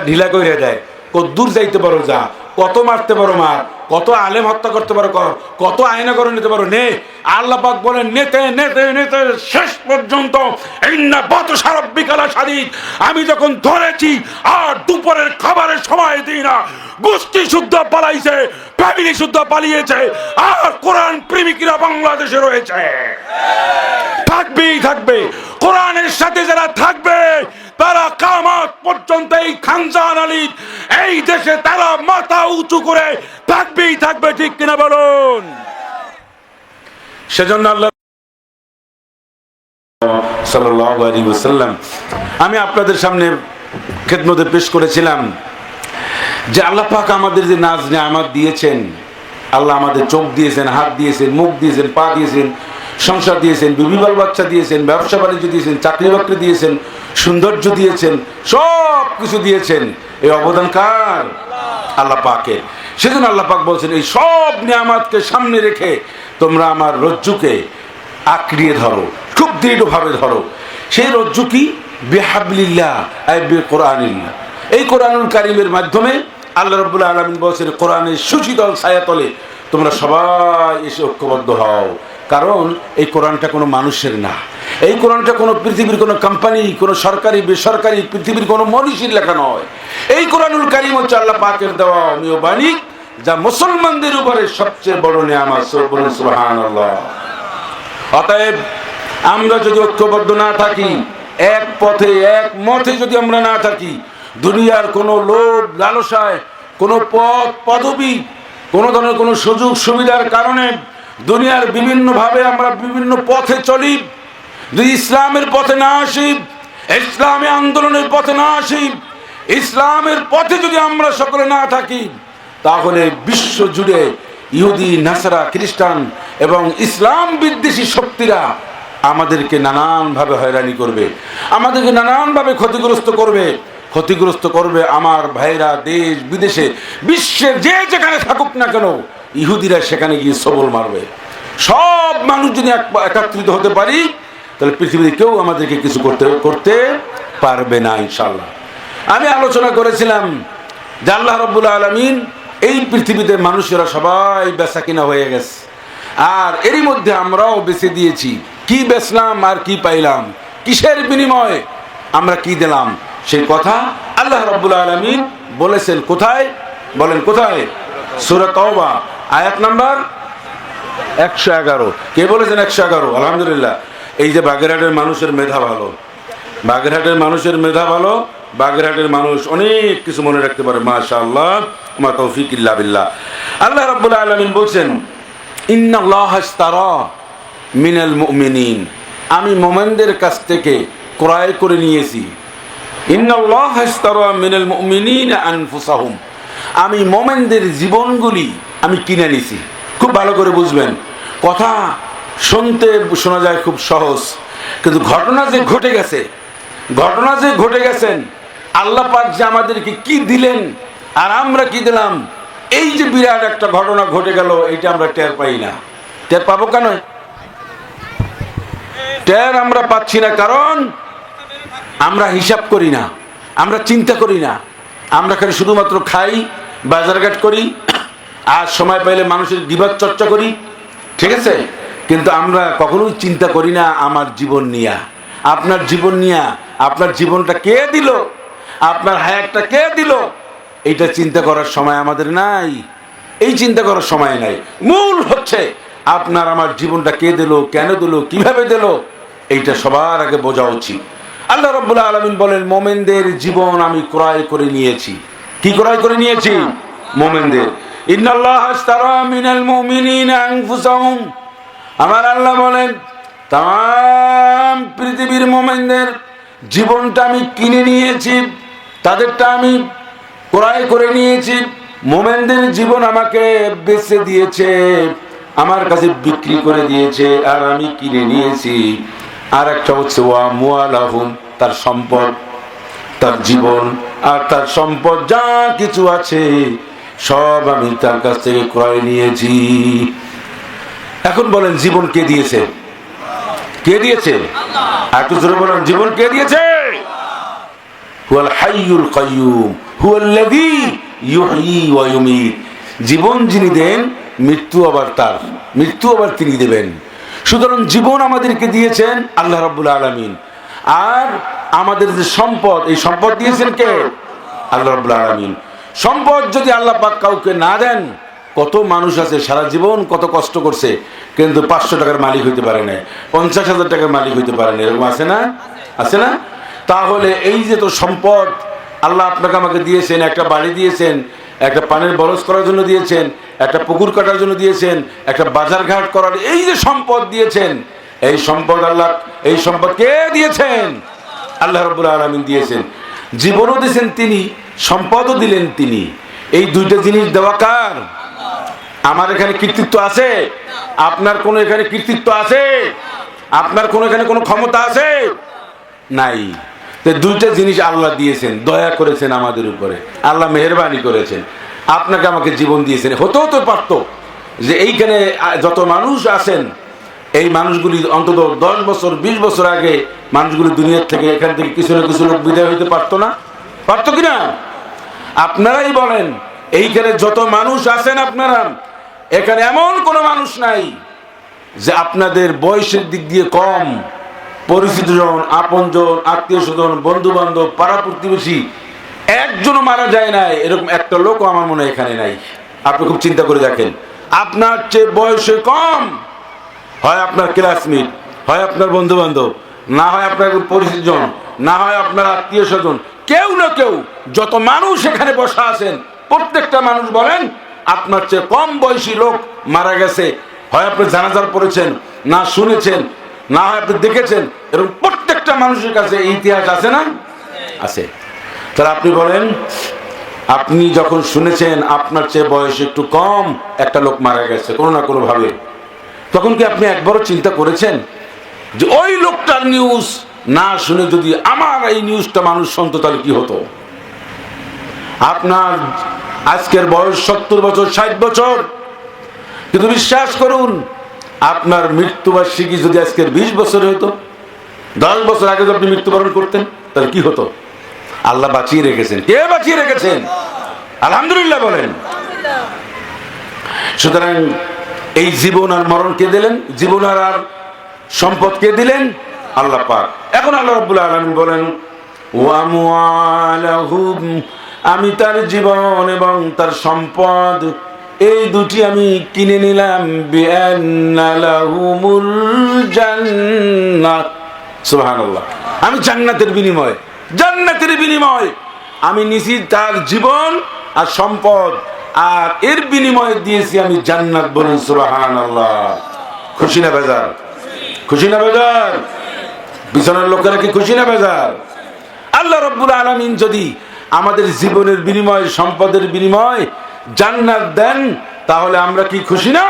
ঢিলা করে দেয়, কত দূর যাইতে পারো যা, কত মারতে পারো মার, কত আলেম হত্যা করতে পারো কর, কত আয়না করে নিতে পারো নে। আল্লাহ পাক বলেন নেতে নেতে নেতে শেষ পর্যন্ত আমি যখন ধরেছি আর দুপুরের খাবারের সময় দিই না, গোষ্ঠী শুদ্ধ পালাইছে, ফ্যামিলি শুদ্ধ পালিয়েছে, আর কোরআন প্রেমিকরা বাংলাদেশে রয়েছে, থাকবেই থাকবে। কোরআনের সাথে যারা থাকবে তারা কিয়ামত পর্যন্ত এই খানজাহান আলী এই দেশে তারা মাথা উঁচু করে থাকবেই থাকবে, ঠিক কিনা বলুন? সেজন্য আল্লাহ সাল্লাল্লাহু আলাইহি ওয়াসাল্লাম আমি আপনাদের সামনে খেদমতে পেশ করেছিলাম যে আল্লাহ পাক আমাদের যে নাজ নেয়ামত দিয়েছেন, আল্লাহ আমাদের চোখ দিয়েছেন, হাত দিয়েছেন, মুখ দিয়েছেন, পা দিয়েছেন, সংসার দিয়েছেন, বিবি বাল বাচ্চা দিয়েছেন, ব্যবসা বাণিজ্য দিয়েছেন, চাকরি বাকরি দিয়েছেন, সৌন্দর্য দিয়েছেন, সব কিছু দিয়েছেন। এই অবদান কার? আল্লাহ পাকের। সেজন্য আল্লাহ পাক বলছেন এই সব নিয়ামতকে সামনে রেখে তোমরা আমার রজ্জুকে আঁকড়িয়ে ধরো, খুব দৃঢ়ভাবে ধরো। সেই রজ্জু কি? বিহাবলিল্লাহ আই বিকুরআনিল্লাহ। এই কোরআনুল কারীমের মাধ্যমে আল্লাহ রাব্বুল আলামিন বলেছেন কোরআনের সুশীতল ছায়াতলে তোমরা সবাই এসে ঐক্যবদ্ধ হও। কারণ এই কোরআনটা কোনো মানুষের না, এই কোরআনটা কোনো পৃথিবীর কোনো কোম্পানি, কোনো সরকারি বেসরকারি, পৃথিবীর কোনো মনীষীর লেখা নয়। এই কোরআনুল কারীম হচ্ছে আল্লাহ পাকের দেওয়া অমীয় বাণী, যা মুসলমানদের উপরে সবচেয়ে বড় নিয়ামত। বলুন সুবহানাল্লাহ। অতএব আমরা যদি ঐক্যবদ্ধ না থাকি, এক পথে এক মতে যদি আমরা না থাকি, দুনিয়ার কোনো লোভ লালসায়, কোনো পদ পদবি, কোনো ধরনের কোনো সুযোগ সুবিধার কারণে দুনিয়ার বিভিন্নভাবে আমরা বিভিন্ন পথে চলি, যদি ইসলামের পথে না আসি, ইসলামী আন্দোলনের পথে না আসি, ইসলামের পথে যদি আমরা সকলে না থাকি, তাহলে বিশ্ব জুড়ে ইহুদি, নাসারা, খ্রিস্টান এবং ইসলাম বিদ্বেষী শক্তিরা আমাদেরকে নানানভাবে হয়রানি করবে, আমাদেরকে নানানভাবে ক্ষতিগ্রস্ত করবে। আমার ভাইরা দেশ বিদেশে বিশ্বের যে যেখানে থাকুক না কেন, ইহুদিরা সেখানে গিয়ে সবল মারবে। সব মানুষ যদি একত্রিত হতে পারি, তাহলে পৃথিবীতে কেউ আমাদেরকে কিছু করতে পারবে না ইনশাআল্লাহ। আমি আলোচনা করেছিলাম যে আল্লাহ রাব্বুল আলামিন এই পৃথিবীতে মানুষেরা সবাই বেচা কিনা হয়ে গেছে, আর এরই মধ্যে আমরাও বেচে দিয়েছি। কি বেচলাম আর কি পাইলাম, কিসের বিনিময়ে আমরা কি দিলাম, সেই কথা আল্লাহ রাব্বুল আলামিন বলেছেন। কোথায় বলেন? কোথায়? সূরা তাওবা আয়াত নাম্বার 111। কে বলেছেন 111? আলহামদুলিল্লাহ। এই যে বাগেরহাটের মানুষের মেধা ভালো, বাগেরহাটের মানুষের মেধা ভালো, বাগেরহাটের মানুষ অনেক কিছু মনে রাখতে পারে। মাশাআল্লাহ, মা তৌফিক ইল্লা বিল্লাহ। আল্লাহ রাব্বুল আলামিন বলছেন ইন্নাল্লাহা ইশতারা মিনাল মুমিনিন, আমি মুমিনদের কাছ থেকে ক্রয় করে নিয়েছি। ইন্নাল্লাহা ইশতারা মিনাল মুমিনিনা আনফুসাহুম, আমি মুমিনদের জীবনগুলি আমি কিনে নিয়েছি। খুব ভালো করে বুঝবেন, কথা শুনতে শোনা যায় খুব সহজ, কিন্তু ঘটনা যে ঘটে গেছেন, আল্লাহ পাক যে আমাদেরকে কি দিলেন আর আমরা কি দিলাম, এই যে বিরাট একটা ঘটনা ঘটে গেল, এটা আমরা টের পাই না। টের পাবো কেন? টের আমরা পাচ্ছি না কারণ আমরা হিসাব করি না, আমরা চিন্তা করি না, আমরা খালি শুধুমাত্র খাই, বাজারঘাট করি, আর সময় পাইলে মানুষের গীবত চর্চা করি, ঠিক আছে? কিন্তু আমরা কখনোই চিন্তা করি না আমার জীবন নিয়ে, আপনার জীবন নিয়ে, আপনার জীবনটা কে দিল, আপনার হায়াতটা কে দিল, এইটা চিন্তা করার সময় আমাদের নাই। এই চিন্তা করার সময় নাই। মূল হচ্ছে আপনার আমার জীবনটা কে দিল, কেন দিল, কিভাবে দিল, এইটা সবার আগে বোঝা উচিত। আল্লাহ রাব্বুল আলামিন বলেন মুমিনদের জীবন আমি ক্রয় করে নিয়েছি। কি ক্রয় করে নিয়েছি? মুমিনদের। ইন্নাল্লাহা ইশতারা মিনাল মুমিনিনা আনফুসাহুম, আমার আল্লাহ বলেন তাম পৃথিবীর মুমিনদের জীবনটা আমি কিনে নিয়েছি, তাদেরটা আমি ক্রয় করে নিয়েছি। মুমিনদের জীবন আমাকে বেচে দিয়েছে, আমার কাছে বিক্রি করে দিয়েছে, আর আমি কিনে নিয়েছি। আর একটা হচ্ছে ওয়া মুআলাহুম, তার সম্পদ, তার জীবন আর তার সম্পদ যা কিছু আছে সব আমি তার কাছ থেকে ক্রয় নিয়েছি। এখন বলেন জীবন কে দিয়েছে? কে দিয়েছে? একটু জোরে বলেন, জীবন কে দিয়েছে? হুয়াল হাইয়ুল কাইয়ুম হুয়াল্লাযী ইউহয়ী ওয়া ইউমীত। জীবন যিনি দেন, মৃত্যু আবার তার, মৃত্যু আবার তিনি দেবেন। সুতরাং জীবন আমাদেরকে দিয়েছেন আল্লাহ রাব্বুল আলামিন, আর আমাদের যে সম্পদ, এই সম্পদ দিয়েছেন কে? আল্লাহ রাব্বুল আলামিন। সম্পদ যদি আল্লাহ পাক কাউকে না দেন, কত মানুষ আছে সারা জীবন কত কষ্ট করছে কিন্তু 500 টাকার মালিক হইতে পারে না, 50,000 টাকার মালিক হইতে পারে না, এরকম আছে না? আছে না? তাহলে এই যে তো সম্পদ আল্লাহ আপনাকে আমাকে দিয়েছেন, একটা বাড়ি দিয়েছেন, একটা পানির বরজ করার জন্য দিয়েছেন, একটা পুকুর কাটার জন্য দিয়েছেন, একটা বাজার ঘাট করার, এই যে সম্পদ দিয়েছেন, এই সম্পদ আল্লাহ, এই সম্পদ কে দিয়েছেন? আল্লাহ রাব্বুল আলামিন দিয়েছেন। জীবনও দিয়েছেন তিনি, সম্পদও দিলেন তিনি। এই দুইটা জিনিস দেওয়া কার? আমার এখানে কৃতিত্ব আছে? আপনার কোনো এখানে কৃতিত্ব আছে? আপনার কোনো এখানে কোনো ক্ষমতা আছে? নাই। দুইটা জিনিস আল্লাহ দিয়েছেন, দয়া করেছেন আমাদের উপরে, আল্লাহ মেহেরবানি করেছেন, আপনাকে আমাকে জীবন দিয়েছেন। হতেও তো পারতো যে এইখানে যত মানুষ আছেন, এই মানুষগুলি অন্তত 10 বছর 20 বছর আগে মানুষগুলি দুনিয়ার থেকে, এখান থেকে কিছু না কিছু লোক বিদায় হইতে পারতো না? পারতো কিনা? আপনারাই বলেন, এইখানে যত মানুষ আছেন আপনারা, এখানে এমন কোনো মানুষ নাই যে আপনাদের বয়সের দিক দিয়ে কম, পরিচিত জন, আপনজন, আত্মীয় স্বজন, বন্ধু বান্ধব, পাড়া প্রতিবেশী একজনও মারা যায় নাই, এরকম একটা লোকও আমার মনে হয় এখানে নাই। আপনি খুব চিন্তা করে দেখেন, আপনার চেয়ে বয়সে কম, হয় আপনার ক্লাসমেট, হয় আপনার বন্ধু বান্ধব, না হয় আপনার পরিচিত জন, না হয় আপনার আত্মীয় স্বজন, কেউ না কেউ, যত মানুষ এখানে বসা আছেন প্রত্যেকটা মানুষ বলেন আপনার চেয়ে কম বয়সী লোক মারা গেছে। হয় আপনি জানাজার পড়েছেন, না শুনেছেন, না হয় আপনি দেখেছেন, এরকম প্রত্যেকটা মানুষের কাছে ইতিহাস আছে না? আছে। তাহলে আপনি বলেন, আপনি যখন শুনেছেন আপনার চেয়ে বয়স একটু কম একটা লোক মারা গেছে কোনো না কোনো ভাবে, তখন কি আপনি একবারও চিন্তা করেছেন যে ওই লোকটার নিউজ না শুনে যদি আমার এই নিউজটা মানুষ শুনতো তাহলে কি হতো? আপনার আজকের বয়স 70 বছর 60 বছর, কিন্তু বিশ্বাস করুন আপনার মৃত্যুবার্ষিকী যদি আজকের 20 বছর হতো, 10 বছর আগে যদি আপনি মৃত্যুবরণ করতেন তাহলে কি হতো? আল্লাহ বাঁচিয়ে রেখেছেন। কে বাঁচিয়ে রেখেছেন? আলহামদুলিল্লাহ বলেন। সুতরাং এই জীবন আর মরণ কে দিলেন? জীবন আর সম্পদ কে দিলেন? আল্লাহ পাক। এখন আল্লাহ রাব্বুল আলামিন বলেন, ওয়া আমওয়ালাহুম, আমি তার জীবন এবং তার সম্পদ এই দুটি আমি কিনে নিলাম, বিআন্না লাহুমুল জান্নাহ। সুবহানাল্লাহ। আমি জান্নাতের বিনিময়, জান্নাতের বিনিময় আমি নিছি তার জীবন আর সম্পদ, আর এর বিনিময়ে দিয়েছি আমি জান্নাত। বলুন সুবহানাল্লাহ। খুশি না বেজার? খুশি না বেজার? বিছানার লোকেরা কি খুশি না বেজার? আল্লাহ রাব্বুল আলামিন যদি আমাদের জীবনের বিনিময়, সম্পদের বিনিময় জান্নাত দেন, তাহলে আমরা কি খুশি না?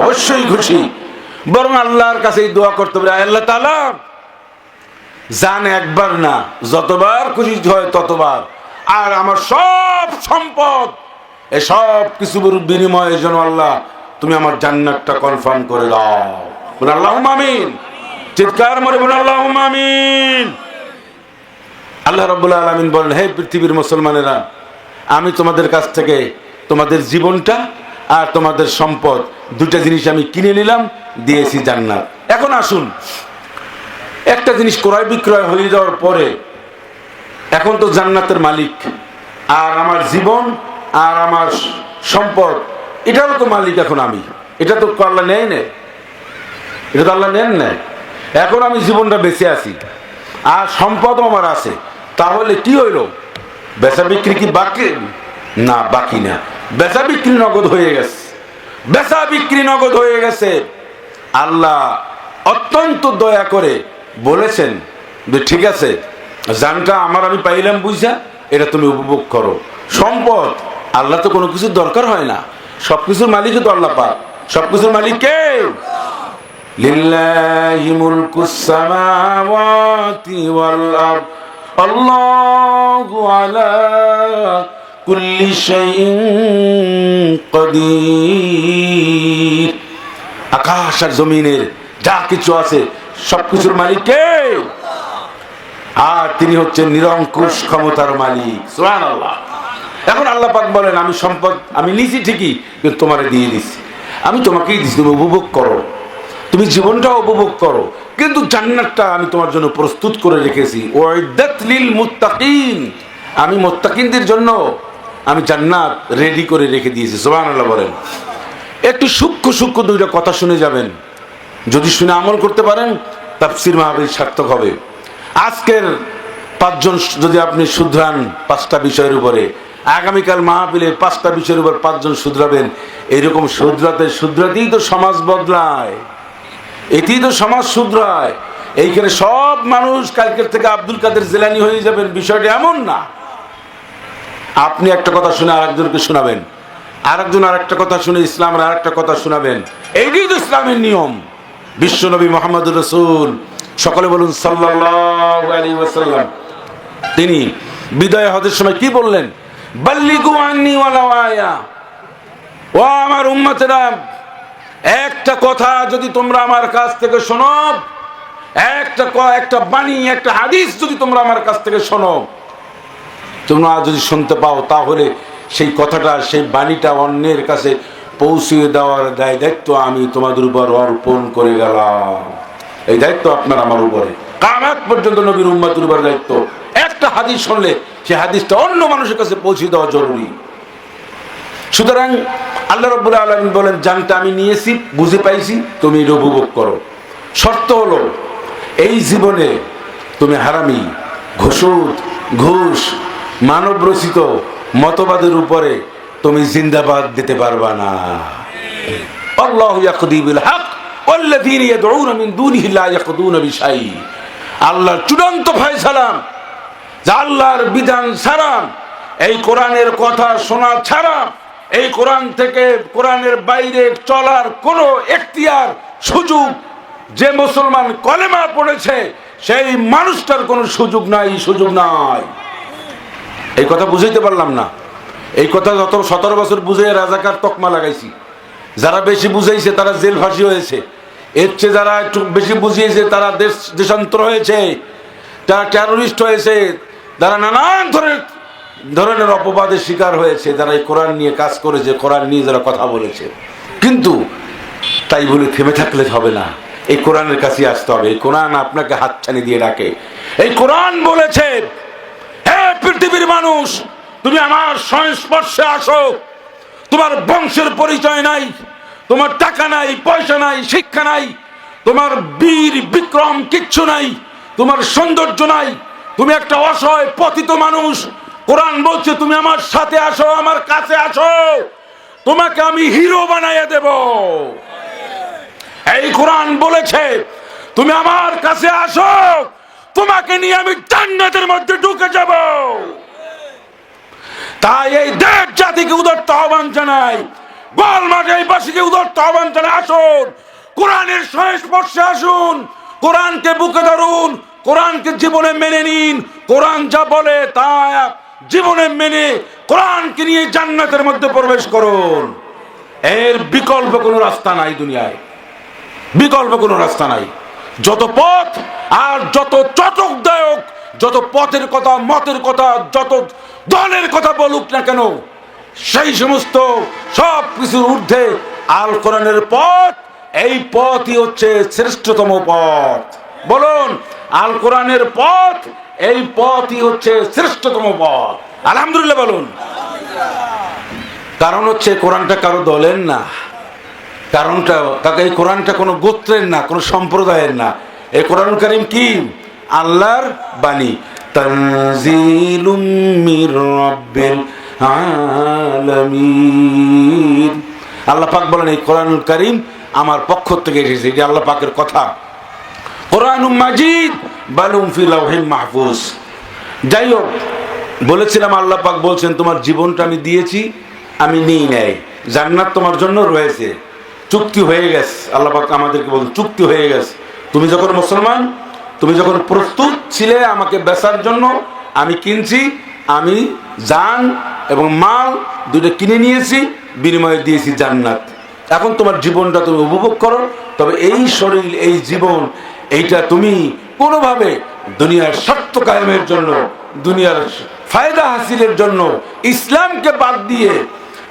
অবশ্যই খুশি। বরং আল্লাহর কাছে দোয়া করতে হবে, আল্লাহ তাআলা জান একবার না, যতবার খুশি হয় ততবার, আর আমার সব সম্পদ এসব কিছুর বিনিময়ের জন্য আল্লাহ তুমি আমার জান্নাতটা কনফার্ম করে দাও। বলে আল্লাহুম্মা আমিন। চিৎকার মারে বলে আল্লাহুম্মা আমিন। আল্লাহ রাব্বুল আলামিন বলেন, হে পৃথিবীর মুসলমানেরা, আমি তোমাদের কাছ থেকে তোমাদের জীবনটা আর তোমাদের সম্পদ দুটা জিনিস আমি কিনে নিলাম, দিয়েছি জান্নাত। এখন আসুন, একটা জিনিস ক্রয় বিক্রয় হয়ে যাওয়ার পরে এখন তো জান্নাতের মালিক, আর আমার জীবন আর আমার সম্পদ এটারও তো মালিক এখন আমি। এটা তো আল্লাহ নেয় না, এটা তো আল্লাহ নেন না। এখন আমি জীবনটা বেঁচে আছি আর সম্পদও আমার আছে, তাহলে কি হইল? বেচা বিক্রি কি বাকি? না, বাকি না। বেচা বিক্রি নগদ হয়ে গেছে, বেচা বিক্রি নগদ হয়ে গেছে। আল্লাহ অত্যন্ত দয়া করে বলেছেন যে ঠিক আছে, জানটা আমার আমি পাইলাম বুঝা, এটা তুমি উপভোগ করো। সম্পদ আল্লাহ তো কোনো কিছুর দরকার হয় না, সবকিছুর মালিকই তো আল্লাহ পাক। সবকিছুর মালিক কে? লিল্লাহি মুলকুস সামাওয়াতি ওয়াল আরদ, আল্লাহু আলা কুল্লি শাইইন কাদির। আকাশ আর জমিনের যা কিছু আছে সবকিছুর মালিক কে? আর তিনি হচ্ছেন নিরঙ্কুশ ক্ষমতার মালিক। সুবহানাল্লাহ। এখন আল্লাহ পাক বলেন আমি সম্পদ আমি নিছি ঠিকই, কিন্তু তোমারে দিয়ে দিচ্ছি, আমি তোমাকেই দিচ্ছি, তুমি উপভোগ করো, তুমি জীবনটাও উপভোগ করো, কিন্তু জান্নাতটা আমি তোমার জন্য প্রস্তুত করে রেখেছি। উইদ্দাত লিল মুত্তাকিন, আমি মুত্তাকিনদের জন্য আমি জান্নাত রেডি করে রেখে দিয়েছি। সুবহানাল্লাহ বলেন। একটু সূক্ষ্ম সূক্ষ্ম দুইটা কথা শুনে যাবেন, যদি শুনে আমল করতে পারেন তাফসীর মাহফিল সার্থক হবে। আজকের পাঁচজন যদি আপনি শুধরান 5টা বিষয়ের উপরে, আগামীকাল মাহফিলে 5টা বিষয়ের উপর 5জন শুধরাবেন। এরকম শুধরাতেই তো সমাজ বদলায়, এতেই তো সমাজ শুধরায়। এইখানে সব মানুষ কালকের থেকে আব্দুল কাদের জিলানী হয়ে যাবেন, বিষয়টা এমন না। আপনি একটা কথা শুনে আরেকজনকে শোনাবেন, আরেকজন আরেকটা কথা শুনে ইসলামের আরেকটা কথা শোনাবেন। এইটাই তো ইসলামের নিয়ম। বিশ্বনবী মুহাম্মদুর রাসূল, সকলে বলুন সাল্লাল্লাহু আলাইহি ওয়াসাল্লাম, তিনি বিদায় হজের সময় কি বললেন? বাল্লিগু আন্নি ওয়ালাউ আয়া, ও আমার উম্মতেরা, একটা কথা যদি তোমরা আমার কাছ থেকে শোনো, একটা বাণী, একটা হাদিস যদি তোমরা আমার কাছ থেকে শোনো, তোমরা যদি শুনতে পাও, তাহলে সেই কথাটা, সেই বাণীটা অন্যের কাছে পৌঁছিয়ে দেওয়ার দায়িত্ব আমি তোমাদের উপর অর্পণ করে গেলাম। এই দায়িত্ব আপনার আমার উপরে, কিয়ামত পর্যন্ত নবীর উম্মতের উপর দায়িত্ব। একটা হাদিস শুনলে সেই হাদিসটা অন্য মানুষের কাছে পৌঁছে দেওয়া জরুরি। সুতরাং আল্লাহ রাব্বুল আলামিন বলেন, জানটা আমি নিয়েছি, বুঝে পাইছি, তুমি এটা উপভোগ করো। শর্ত হলো এই জীবনে তুমি হারামি, ঘুষ, মানব রচিত মতবাদের উপরে তুমি জিন্দাবাদ দিতে পারবা না। আল্লাহু ইয়াকদি বিল হক ওয়াল্লাযীনা ইয়াদউনা মিন দুনিহি লা ইয়াকদুনা বিশাই। আল্লাহর চূড়ান্ত ফয়সালা, যে আল্লাহর বিধান ছাড়া, এই কোরআনের কথা শোনা ছাড়া, এই কোরআন থেকে কোরআনের বাইরে চলার কোনো এখতিয়ার, সুযোগ, যে মুসলমান কলেমা পড়েছে সেই মানুষটার কোনো সুযোগ নাই। এই কথা বুঝাইতে পারলাম না। এই কথা যত 17 বছর বুঝে রাজাকার তকমা লাগাইছি। যারা বেশি বুঝাইছে তারা জেল ফাঁসি হয়েছে, এর চেয়ে যারা একটু বেশি বুঝিয়েছে তারা দেশান্তর হয়েছে, যারা টেরোরিস্ট হয়েছে, যারা নানান ধরনের অপবাদের শিকার হয়েছে, যারা এই কোরআন নিয়ে কাজ করেছে, কোরআন নিয়ে যারা কথা বলেছে। কিন্তু তাই বলে থেমে থাকলে হবে না, এই কোরআনের কাছে আসতে হবে। এই কোরআন আপনাকে হাতছানি দিয়ে ডাকে। এই কোরআন বলেছে, হে পৃথিবীর মানুষ, তুমি আমার সংস্পর্শে আসো। তোমার বংশের পরিচয় নাই, তোমার টাকা নাই, পয়সা নাই, শিক্ষা নাই, তোমার বীর বিক্রম কিচ্ছু নাই, তোমার সৌন্দর্য নাই, তুমি একটা অসহায় পতিত মানুষ। কোরআন বলছে তুমি আমার সাথে আসো, আমার কাছে আসো, তোমাকে আমি হিরো বানাইয়া দেব। এই কোরআন বলেছে তুমি আমার কাছে আসো, তোমাকে নিয়ে আমি জান্নাতের মধ্যে ঢুকে যাব। তাই এই দেশ জাতিকে উদাত্ত আহ্বান জানাই, গোল মাঠে এই বাসীকে উদাত্ত আহ্বান জানাই, আসুন কোরআনের সংস্পর্শে আসুন, কোরআনকে বুকে ধরুন, কোরআনকে জীবনে মেনে নিন। কোরআন যা বলে তা জীবনে মেনে কোরআনকে নিয়ে জান্নাতের মধ্যে প্রবেশ করুন। এর বিকল্প কোনো রাস্তা নাই দুনিয়ায়, বিকল্প কোনো রাস্তা নাই। যত পথ আর যত চটকদায়ক, যত পথের কথা, মতের কথা, যত দলের কথা বলুক না কেন, সেই সমস্ত সব কিছুর ঊর্ধ্বে আল কোরআনের পথ, এই পথই হচ্ছে শ্রেষ্ঠতম পথ। বলুন, আল কোরআনের পথ, এই পথই হচ্ছে শ্রেষ্ঠতম পথ। আলহামদুলিল্লাহ বলুন। কারণ হচ্ছে কোরআনটা কারো দলের না, কারণটা তাকে এই কোরআনটা কোনো গোত্রের না, কোনো সম্প্রদায়ের না। এই কোরআন কারীম কি? আল্লাহর বাণী। তানজিলুম মির রাব্বিল আলামিন। আল্লাহ পাক বলেন এই কোরআনুল কারীম আমার পক্ষ থেকে এসেছে, এটা আল্লাহ পাকের কথা। কোরআনুম মাজিদ বালুম ফি লাওহিল মাহফুজ। যাই হোক, বলেছিলাম আল্লাহ পাক বলছেন তোমার জীবনটা আমি দিয়েছি, আমি নিই নাই, জান্নাত তোমার জন্য রয়েছে, চুক্তি হয়ে গেছে। আল্লাহ পাক আমাদেরকে বলেন চুক্তি হয়ে গেছে। তুমি যখন মুসলমান, তুমি যখন প্রস্তুত ছিলে আমাকে বেচার জন্য, আমি কিনছি, আমি জান এবং মাল দুটো কিনে নিয়েছি, বিনিময়ে দিয়েছি জান্নাত। এখন তোমার জীবনটা তুমি উপভোগ করো, তবে এই শরীর, এই জীবন, এইটা তুমি কোনোভাবে দুনিয়ার স্বার্থ কায়েমের জন্য, দুনিয়ার ফায়দা হাসিলের জন্য ইসলামকে বাদ দিয়ে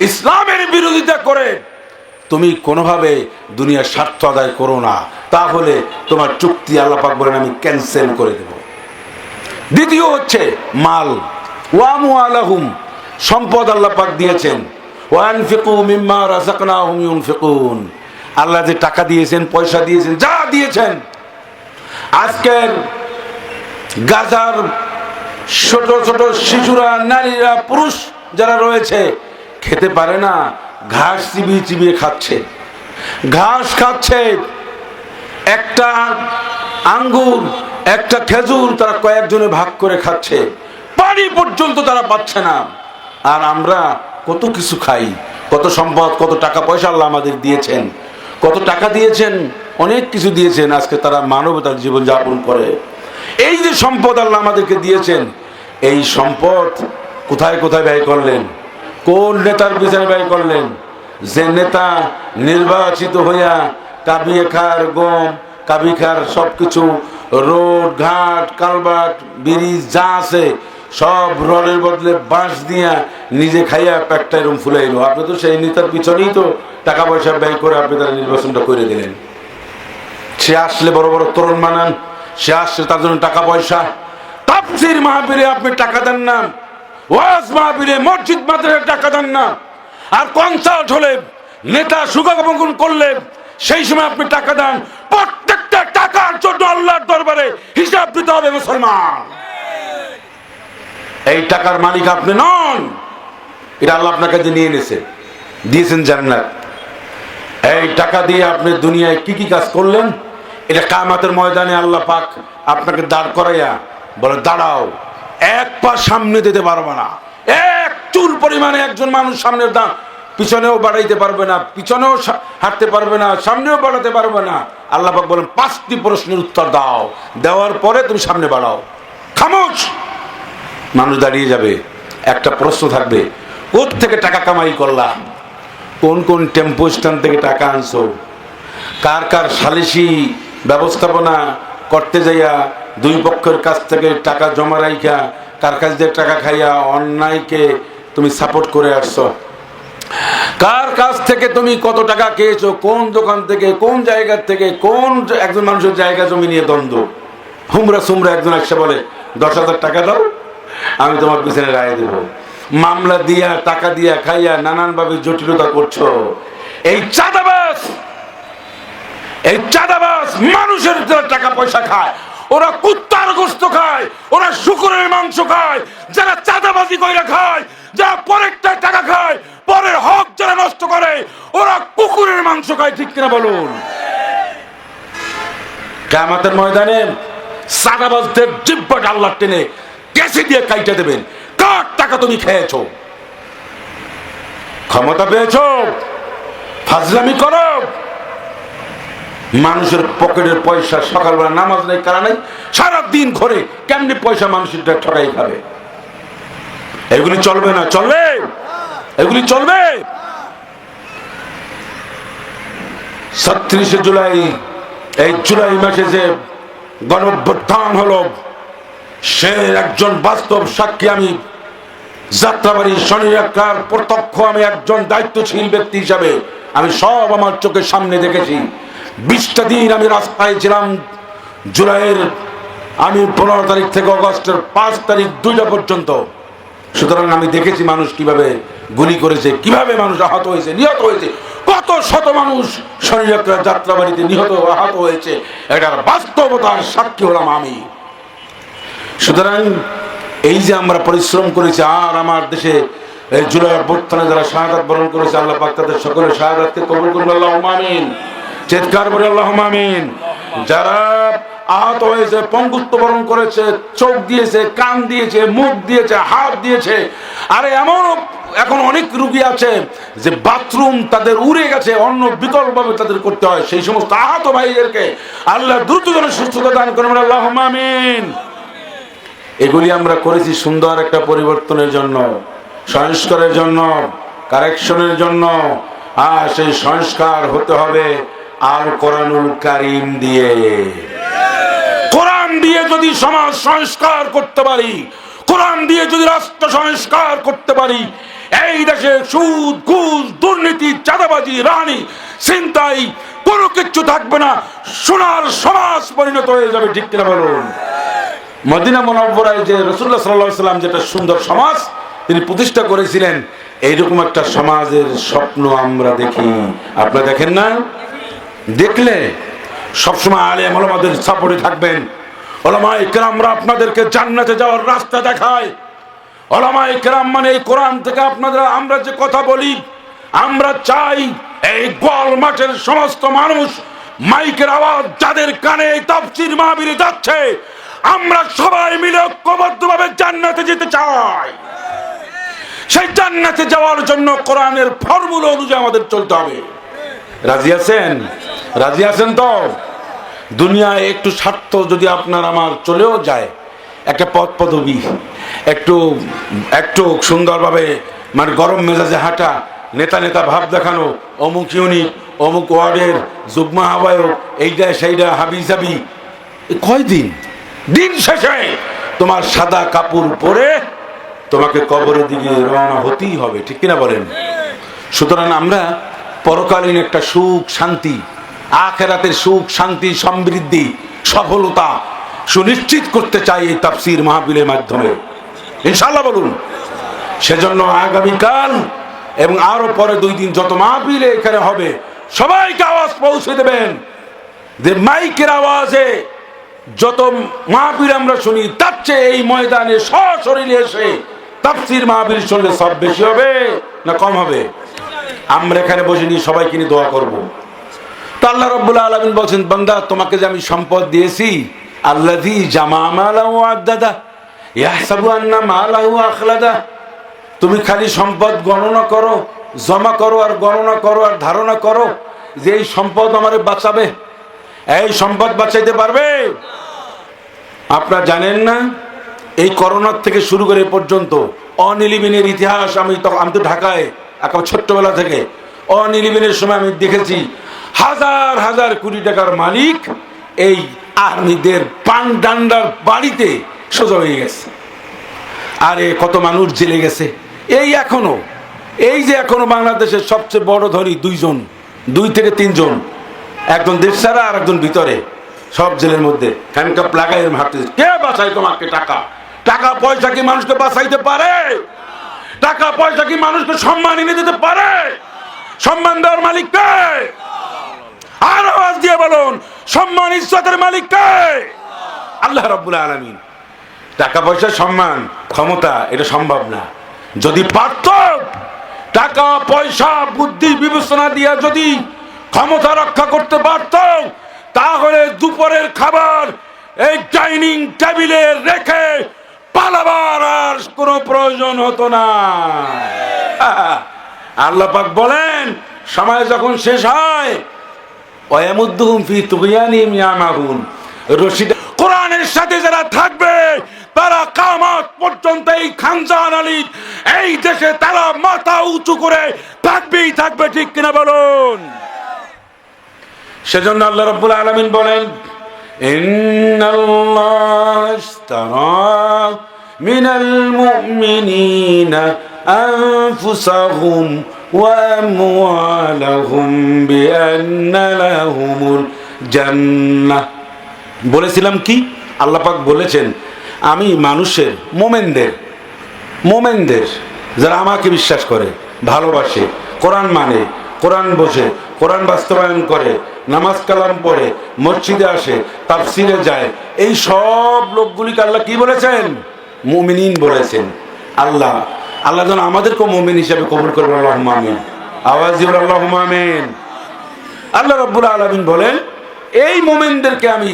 ইসলামের বিরোধিতা করে তুমি কোনোভাবে দুনিয়ার স্বার্থ আদায় করো না, তাহলে তোমার চুক্তি আল্লাহ পাক বলেন আমি ক্যান্সেল করে দেব। দ্বিতীয় হচ্ছে মাল, ওয়ামওয়ালাহুম, সম্পদ আল্লাহ পাক দিয়েছেন। ওয়ানফিকু মিম্মা রাযাকনাহুম ইউনফিকুন, আল্লাহ যে টাকা দিয়েছেন, পয়সা দিয়েছেন, যা দিয়েছেন, আজকের গাজার ছোট ছোট শিশুরা, নারীরা, পুরুষ যারা রয়েছে খেতে পারে না, ঘাস চিবিয়ে চিবিয়ে খাচ্ছে, ঘাস খাচ্ছে। একটা আঙ্গুর, একটা খেজুর তারা কয়েকজনে ভাগ করে খাচ্ছে, পানি পর্যন্ত তারা পাচ্ছে না। আর আমরা কত কিছু খাই, কত সম্পদ, কত টাকা পয়সা আল্লাহ আমাদের দিয়েছেন, কত টাকা দিয়েছেন, অনেক কিছু দিয়েছেন। আজকে তারা মানবতার জীবন যাপন করে। এই যে সম্পদ আল্লাহ আমাদেরকে দিয়েছেন, এই সম্পদ কোথায় কোথায় ব্যয় করলেন? কোন নেতার পিছনে ব্যয় করলেন? যে নেতা নির্বাচিত হইয়া কাবিয়ে খার গম, কাবি খার সবকিছু, রোড ঘাট কালভার্ট ব্রিজ যা আছে সব রডের বদলে বাঁশ দিয়া নিজে খাইয়া পেটটা এরকম ফুলাইলো। আপনি তো সেই নেতার পিছনেই তো টাকা পয়সা ব্যয় করে আপনি তার নির্বাচনটা করে দিলেন। সে আসলে বড় বড় তরুণ বানান, সে আসলে তার জন্য টাকা পয়সা। তাফসীর মাহফিলে আপনি টাকা দেন না, ওয়াজ মাহফিলে, মসজিদ মাদ্রাসায় টাকা দেন না। আর কনসার্ট হলে, নেতা শুভাগমন করলে সেই সময় আপনি টাকা দেন। প্রত্যেকটা টাকার জন্য আল্লাহর দরবারে হিসাব দিতে হবে মুসলমান। এই টাকার মালিক আপনি নন, এটা আল্লাহ আপনার কাছে নিয়ে এনেছে, দিয়েছেন জান্নাত। এই টাকা দিয়ে আপনি দুনিয়ায় কি কি কাজ করলেন, এটা কিয়ামতের ময়দানে আল্লাহ পাক আপনাকে দাঁড় করাইয়া বলে দাঁড়াও, এক পা সামনে দিতে পারবে না, এক চুল পরিমাণে একজন মানুষ সামনের দাম পিছনেও বাড়াইতে পারবে না, পিছনেও হাঁটতে পারবে না, সামনেও বাড়াতে পারবে না। আল্লাহ পাক বলেন 5টি প্রশ্নের উত্তর দাও, দেওয়ার পরে তুমি সামনে বাড়াও। খামোশ, মানুষ দাঁড়িয়ে যাবে। একটা প্রশ্ন থাকবে, কোথ থেকে টাকা কামাই করলা, কোন কোন টেম্পো স্ট্যান্ড থেকে টাকা আনছো, কার কার সালিসি ব্যবস্থাপনা করতে যাইয়া দুই পক্ষের কাছ থেকে টাকা জমা রাইখা কার কাছ দিয়ে টাকা খাইয়া অন্যায়কে তুমি সাপোর্ট করে আসছো, কার কাছ থেকে তুমি কত টাকা খেয়েছো, কোন দোকান থেকে, কোন জায়গা থেকে, কোন একজন মানুষের জায়গা জমি নিয়ে দ্বন্দ্ব। হুমরা সুমরা একজন একসা বলে 10,000 টাকা দাও, আমি তোমার পিছনে রায় দেব। মামলা দিয়া টাকা দিয়া খাইয়া নানান ভাবে জটিলতা করছো। এই চাঁদাবাজ, এই চাঁদাবাজ মানুষের টাকা পয়সা খায়, ওরা কুত্তার গোশত খায়, ওরা শুকরের মাংস খায়। যারা চাঁদাবাজি কইরা খায়, যারা পরেরটা টাকা খায়, পরের হক যারা নষ্ট করে, ওরা কুকুরের মাংস খায়। ঠিক কিনা বলুন? কিয়ামতের ময়দানে চাঁদাবাজদের জিহ্বাটা আল্লাহ টেনে কেসি দিয়ে কাইটা দেবেন। কার টাকা তুমি খেয়েছো? ক্ষমতা পেয়েছো, ফাজলামি করো, মানুষের পকেটের পয়সা, সকালবেলা নামাজ নেই, কারা নেই, সারাদিন ঘরে কেমনি পয়সা মানুষের ঠকাই খাবে। এগুলি চলবে না, চলবে? এগুলি চলবে? 36 জুলাই, এই জুলাই মাসে যে গণঅভ্যুত্থান হলো, সে একজন বাস্তব সাক্ষী। আমি যাত্রাবাড়ি শনিরাকার প্রত্যক্ষ, আমি একজন দায়িত্বশীল ব্যক্তি হিসাবে আমি সব আমার চোখের সামনে দেখেছি। 20টা দিন আমি রাস্তায় ছিলাম জুলাইয়ের, আমি 15 তারিখ থেকে অগস্টের 5 তারিখ 2টা পর্যন্ত। সুতরাং আমি দেখেছি মানুষ কিভাবে গুলি করেছে, কিভাবে মানুষ আহত হয়েছে, নিহত হয়েছে, কত শত মানুষ শনিরাকার যাত্রাবাড়িতে নিহত আহত হয়েছে। এটার বাস্তবতার সাক্ষী হলাম আমি। সুতরাং এই যে আমরা পরিশ্রম করেছি, আর আমার দেশে এই জুলাই অভ্যুত্থানে যারা শাহাদাত বরণ করেছে, আল্লাহ পাক তাদের সকলের শাহাদাতকে কবুল করুন, আল্লাহুম্মা আমিন। চিৎকার করে আল্লাহুম্মা আমিন। যারা আহত হয়েছে, পঙ্গুত্ব বরণ করেছে, চোখ দিয়েছে, কান দিয়েছে, মুখ দিয়েছে, হাত দিয়েছে, আরে এমন এখন অনেক রোগী আছে যে বাথরুম তাদের উড়ে গেছে, অন্য বিকল্পভাবে তাদের করতে হয়। সেই সমস্ত আহত ভাইদেরকে আল্লাহ দ্রুত সুস্থতা দান করুন, আল্লাহুম্মা আমিন। এগুলি আমরা করেছি সুন্দর একটা পরিবর্তনের জন্য, সংস্কারের জন্য, কারেকশনের জন্য। আর সেই সংস্কার হতে হবে আল কোরআনুল কারীম দিয়ে, কোরআন দিয়ে যদি সমাজ সংস্কার করতে পারি, কোরআন দিয়ে যদি রাষ্ট্র সংস্কার করতে পারি, এই দেশে সুদ, ঘুষ, দুর্নীতি, চাঁদাবাজি, রানী, ছিনতাই কোনো কিচ্ছু থাকবে না, সোনার সমাজ পরিণত হয়ে যাবে। ঠিক কিনা বলুন? মদিনা মুনাওয়ারায় যে রাসূলুল্লাহ সাল্লাল্লাহু আলাইহি ওয়াসাল্লাম যেটা সুন্দর সমাজ তিনি প্রতিষ্ঠা করেছিলেন, এইরকম একটা সমাজের স্বপ্ন আমরা দেখি। আপনারা দেখেন না? দেখলে সবসময় আলেম ওলামাদের সাপোর্টে থাকবেন। ওলামায়ে কেরামরা আপনাদেরকে জান্নাতে যাওয়ার রাস্তা দেখায়। ওলামায়ে কেরাম মানে এই কোরআন থেকে আপনাদের আমরা যে কথা বলি, আমরা চাই এই গোল মাঠের সমস্ত মানুষ, মাইকের আওয়াজ যাদের কানে এই তাফসীর মাহফিলে যাচ্ছে, আমরা সবাই মিলে ঐক্যবদ্ধভাবে জান্নাতে যেতে চাই। সেই জান্নাতে যাওয়ার জন্য কোরআনের ফর্মুলা অনুযায়ী আমাদের চলতে হবে। রাজি আছেন? রাজি আছেন তো? দুনিয়ায় একটু স্বার্থ যদি আপনার আমার চলেও যায়, একটা পদ পদবি, একটু সুন্দরভাবে মানে গরম মেজাজে হাঁটা, নেতা নেতা ভাব দেখানো, অমুক ইউনিট, অমুক ওয়ার্ডের যুগ্ম আহ্বায়ক, এইটা সেইটা হাবিজাবি, কয়দিন? দিন শেষে তোমার সাদা কাপড় পরে তোমাকে কবরের দিকে রওনা হতেই হবে। ঠিক কিনা বলেন? সুতরাং আমরা পরকালীন একটা সুখ শান্তি, আখিরাতের সুখ শান্তি, সমৃদ্ধি, সফলতা সুনিশ্চিত করতে চাই এই তাফসীর মাহফিলের মাধ্যমে, ইনশাআল্লাহ বলুন। সেজন্য আগামীকাল এবং আরো পরে 2 দিন যত মাহফিল এখানে হবে, সবাইকে আওয়াজ পৌঁছে দেবেন যে মাইকের আওয়াজে যত মাহফিল আমরা শুনি, তার চেয়ে এই ময়দানে সশরীরে এসে তাফসীর মাহফিল শুনলে সব বেশি হবে না কম হবে? আমরা এখানে বসে নিয়ে সবাইকে নিয়ে দোয়া করব। তো আল্লাহ রাব্বুল আলামিন বলছেন, বান্দা তোমাকে যে আমি সম্পদ দিয়েছি, আল্লাযী জামা মালাহু ওয়া আদ্দাদা ইয়াহসাবু আন্না মালাহু আখলাদা, তুমি খালি সম্পদ গণনা করো, জমা করো আর গণনা করো আর ধারণা করো যে এই সম্পদ আমারে বাঁচাবে। এই সম্পদ বাঁচাইতে পারবে? আপনারা জানেন না, এই করোনার থেকে শুরু করে পর্যন্ত অনিলিবিনের ইতিহাস আমি তো ঢাকায় একেবারে ছোট্টবেলা থেকে, অনিলিবিনের সময় আমি দেখেছি হাজার হাজার কোটি টাকার মালিক এই আর্মিদের পান ডান্ডার বাড়িতে সোজা হয়ে গেছে। আরে কত মানুষ জেলে গেছে। এই যে এখনো বাংলাদেশের সবচেয়ে বড় ধনী 2 থেকে 3 জন, একজন দেশ ছাড়া আর একজন ভিতরে, সব জেলের মধ্যে হ্যান্ডকাপ লাগাই হাঁটতে। কে বাঁচায় তোমাকে? টাকা পয়সা কি মানুষকে বাঁচাইতে পারে? টাকা পয়সা কি মানুষকে সম্মান এনে দিতে পারে? সম্মান দেওয়ার মালিক কে? আর আওয়াজ দিয়ে বলুন, সম্মান ইজ্জতের মালিক কে? আল্লাহ রাব্বুল আলামিন। টাকা পয়সা, সম্মান, ক্ষমতা এটা সম্ভব না। যদি পারত, টাকা পয়সা বুদ্ধি বিবেচনা দিয়ে যদি ক্ষমতা রক্ষা করতে পারত, তাহলে দুপুরের খাবার এই ডাইনিং টেবিলে রেখে পালাবার আর কোনো প্রয়োজন হতো না। আল্লাহ পাক বলেন, সময় যখন শেষ হয়, ওয়ায়ামুদ্দুহুম ফি তুগয়ানিহিম ইয়ামাহুন, কোরআনের সাথে যারা থাকবে তারা কিয়ামত পর্যন্ত এই খানজান আলী এই দেশে তারা মাথা উঁচু করে থাকবেই থাকবে। ঠিক কিনা বলুন? সেজন্য আল্লাহ রাব্বুল আলামিন বলেন, ইন্নাল্লাহ ইশতারা মিনাল মুমিনিনা আনফুসাহুম ওয়া আমওয়ালাহুম বিআন্না লাহুমুল জান্নাহ। বলেছিলাম কি? আল্লাহ পাক বলেছেন, আমি মানুষের মোমেনদের যারা আমাকে বিশ্বাস করে, ভালোবাসে, কোরআন মানে, কোরআন বোঝে, কোরআন বাস্তবায়ন করে, নামাজ কালাম পড়ে, মসজিদে আসে, তাফসিরে যায়, এই সব লোকগুলিকে আল্লাহ কি বলেছেন? মুমিনিন বলেছেন। আল্লাহ যেন আমাদেরকে মুমিন হিসেবে কবুল করবেন। আল্লাহুম্মা আমিন। আওয়াজ দিবেন আল্লাহুম্মা আমিন। আল্লাহ রাব্বুল আলামিন বলেন, এই মুমিনদেরকে আমি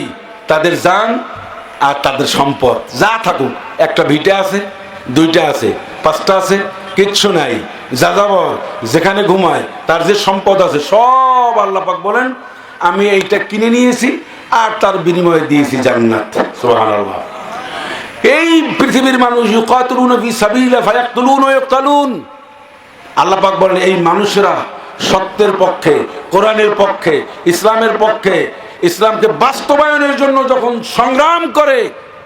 তাদের জান আর তাদের সম্পদ যা থাকুক, একটা ভিটা আছে, 2টা আছে, 5টা আছে, কিচ্ছু নাই, যাযাবর যেখানে ঘুমায় তার যে সম্পদ আছে সব আল্লাহ পাক বলেন আমি এইটা কিনে নিয়েছি আর তার বিনিময়ে দিয়েছি জান্নাত। সুবহানাল্লাহ। এই পৃথিবীর মানুষ ইউকাতিলুনা ফি সাবিলিল্লাহ ফায়াকতুলুনা ওয়া ইউকতালুন, আল্লাহ পাক বলেন এই মানুষেরা সত্যের পক্ষে, কোরআনের পক্ষে, ইসলামের পক্ষে ইসলামকে বাস্তবায়নের জন্য যখন সংগ্রাম করে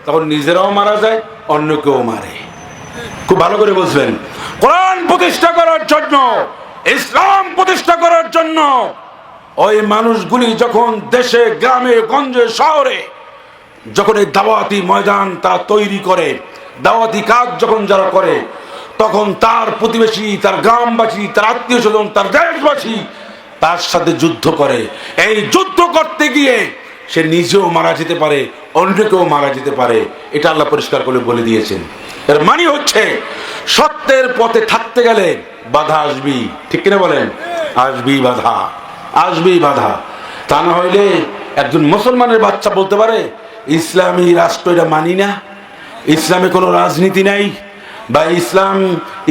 তখন নিজেরাও মারা যায়, অন্যকেও মারে। খুব ভালো করে বুঝবেন, কোরআন প্রতিষ্ঠা করার জন্য, ইসলাম প্রতিষ্ঠা করার জন্য ওই মানুষগুলি যখন দেশে গ্রামে গঞ্জে শহরে যখন এই দাওয়াতি ময়দান তারা তৈরি করে, দাওয়াতি কাজ যখন যারা করে, তখন তার প্রতিবেশী, তার গ্রামবাসী, তার আত্মীয় স্বজন, তার দেশবাসী তার সাথে যুদ্ধ করে। এই যুদ্ধ করতে গিয়ে সে নিজেও মারা যেতে পারে, অন্যকেও মারা যেতে পারে। এটা আল্লাহ পরিষ্কার করে বলে দিয়েছেন। এর মানে হচ্ছে সত্যের পথে থাকতে গেলে বাধা আসবেই, ঠিক কিনা বলেন? আসবেই বাধা, আসবেই বাধা। তা না হইলে একজন মুসলমানের বাচ্চা বলতে পারে ইসলামী রাষ্ট্র এটা মানি না, ইসলামে কোনো রাজনীতি নাই, বা